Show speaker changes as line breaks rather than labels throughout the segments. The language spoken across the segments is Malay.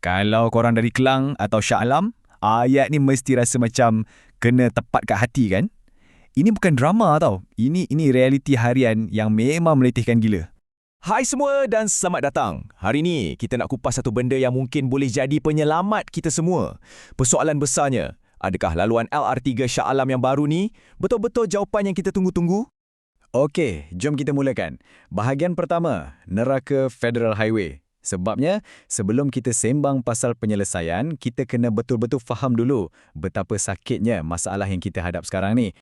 Kalau korang dari Kelang atau Shah Alam, ayat ni mesti rasa macam kena tepat kat hati kan? Ini bukan drama tau. Ini realiti harian yang memang meletihkan gila.
Hai semua dan selamat datang. Hari ni kita nak kupas satu benda yang mungkin boleh jadi penyelamat kita semua. Persoalan besarnya, adakah laluan LR3 Shah Alam yang baru ni betul-betul jawapan yang kita tunggu-tunggu?
Okey, jom kita mulakan. Bahagian pertama, neraka Federal Highway. Sebabnya, sebelum kita sembang pasal penyelesaian, kita kena betul-betul faham dulu betapa sakitnya masalah yang kita hadap sekarang ni.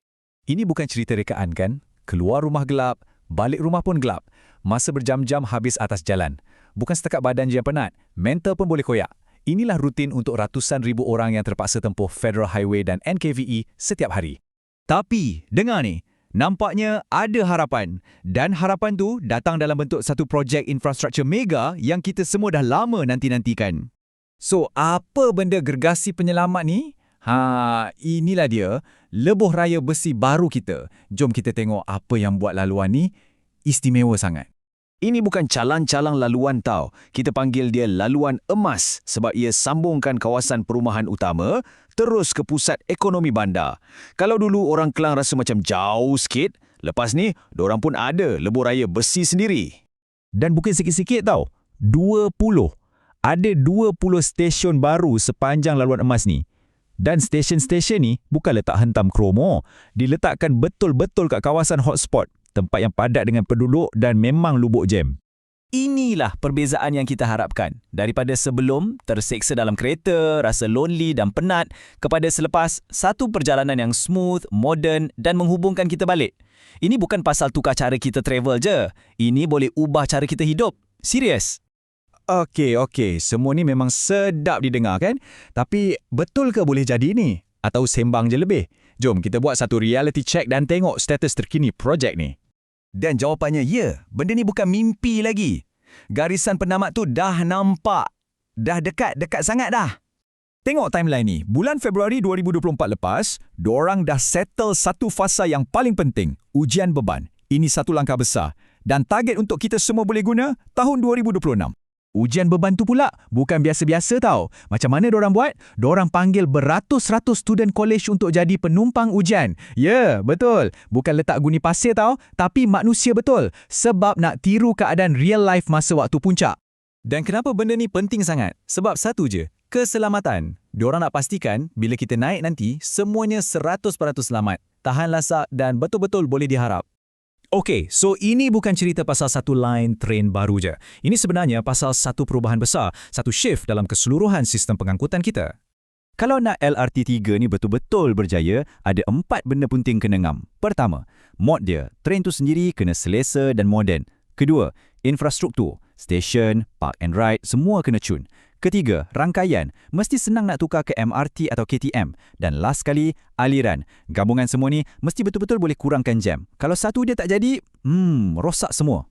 Ini bukan cerita rekaan kan? Keluar rumah gelap, balik rumah pun gelap. Masa berjam-jam habis atas jalan. Bukan setakat badan je yang penat, mental pun boleh koyak. Inilah rutin untuk ratusan ribu orang yang terpaksa tempuh Federal Highway dan NKVE setiap hari. Tapi, dengar ni. Nampaknya ada harapan. Dan harapan tu datang dalam bentuk satu projek infrastruktur mega yang kita semua dah lama nanti-nantikan. So, apa benda gergasi penyelamat ni? Inilah dia, lebuh raya besi baru kita. Jom kita tengok apa yang buat laluan ni istimewa sangat.
Ini bukan calang-calang laluan tau. Kita panggil dia laluan emas sebab ia sambungkan kawasan perumahan utama terus ke pusat ekonomi bandar. Kalau dulu orang Kelang rasa macam jauh sikit, lepas ni dorang pun ada lebuh raya besi sendiri.
Dan bukan sikit-sikit tau. 20. Ada 20 stesen baru sepanjang laluan emas ni. Dan stesen-stesen ni bukan letak hentam kromo. Diletakkan betul-betul kat kawasan hotspot. Tempat yang padat dengan penduduk dan memang lubuk jam.
Inilah perbezaan yang kita harapkan. Daripada sebelum terseksa dalam kereta, rasa lonely dan penat, kepada selepas satu perjalanan yang smooth, moden dan menghubungkan kita balik. Ini bukan pasal tukar cara kita travel je. Ini boleh ubah cara kita hidup. Serius.
Okey. Semua ni memang sedap didengar kan? Tapi betul ke boleh jadi ni? Atau sembang je lebih? Jom kita buat satu reality check dan tengok status terkini projek ni.
Dan jawapannya ya, benda ni bukan mimpi lagi. Garisan penamat tu dah nampak. Dah dekat sangat dah.
Tengok timeline ni. Bulan Februari 2024 lepas, diorang dah settle satu fasa yang paling penting, ujian beban. Ini satu langkah besar. Dan target untuk kita semua boleh guna tahun 2026. Ujian beban tu pula bukan biasa-biasa tau. Macam mana diorang buat? Diorang panggil beratus-ratus student college untuk jadi penumpang ujian. Ya, betul. Bukan letak guni pasir tau, tapi manusia betul. Sebab nak tiru keadaan real life masa waktu puncak.
Dan kenapa benda ni penting sangat? Sebab satu je, keselamatan. Diorang nak pastikan bila kita naik nanti, semuanya 100% selamat, tahan lasak dan betul-betul boleh diharap. Okey, so ini bukan cerita pasal satu line train baru je. Ini sebenarnya pasal satu perubahan besar, satu shift dalam keseluruhan sistem pengangkutan kita. Kalau nak LRT3 ni betul-betul berjaya, ada 4 benda penting kena ngam. Pertama, mod dia. Train tu sendiri kena selesa dan moden. Kedua, infrastruktur. Stesen, park and ride, semua kena cun. Ketiga, rangkaian. Mesti senang nak tukar ke MRT atau KTM. Dan last sekali, aliran. Gabungan semua ni mesti betul-betul boleh kurangkan jam. Kalau satu dia tak jadi, rosak semua.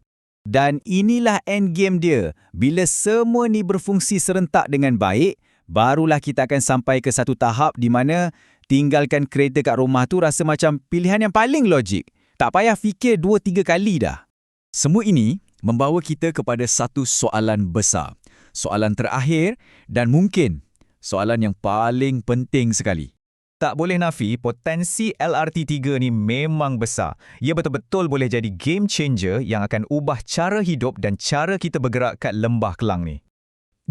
Dan inilah endgame dia. Bila semua ni berfungsi serentak dengan baik, barulah kita akan sampai ke satu tahap di mana tinggalkan kereta kat rumah tu rasa macam pilihan yang paling logik. Tak payah fikir 2-3 kali dah. Semua ini membawa kita kepada satu soalan besar. Soalan terakhir dan mungkin soalan yang paling penting sekali. Tak boleh nafi, potensi LRT3 ni memang besar. Ia betul-betul boleh jadi game changer yang akan ubah cara hidup dan cara kita bergerak kat Lembah Kelang ni.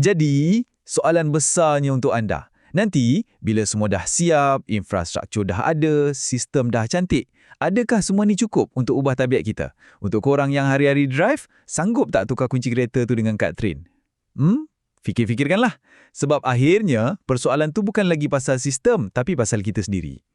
Jadi, soalan besarnya untuk anda. Nanti, bila semua dah siap, infrastruktur dah ada, sistem dah cantik, adakah semua ni cukup untuk ubah tabiat kita? Untuk korang yang hari-hari drive, sanggup tak tukar kunci kereta tu dengan kad train? Fikir-fikirkanlah. Sebab akhirnya, persoalan tu bukan lagi pasal sistem, tapi pasal kita sendiri.